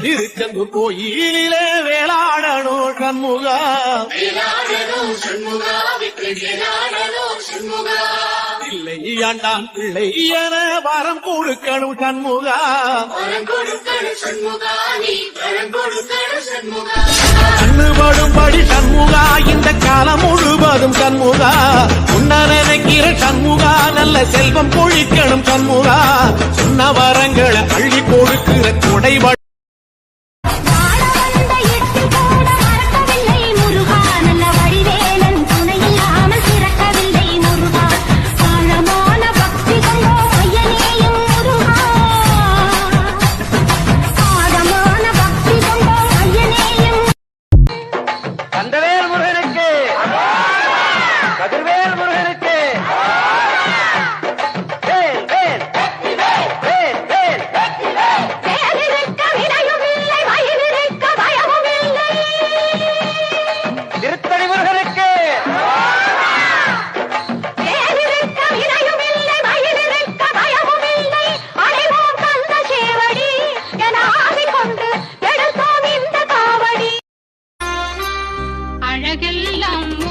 திருச்செந்தூர் கோயிலே வேளாடனோ சண்முகா இல்லை ஆண்டான் பிள்ளை என வரம் கொடுக்கணும் சண்முகா கண்ணுபடும்படி சண்முகா இந்த காலம் முழுவதும் சண்முகா உன்ன நினைக்கிற சண்முகா நல்ல செல்வம் பொழிக்கணும் சண்முகா சொன்ன வரங்களை அள்ளி கொடுக்கிற கொடைபடி அழகெல்லாம்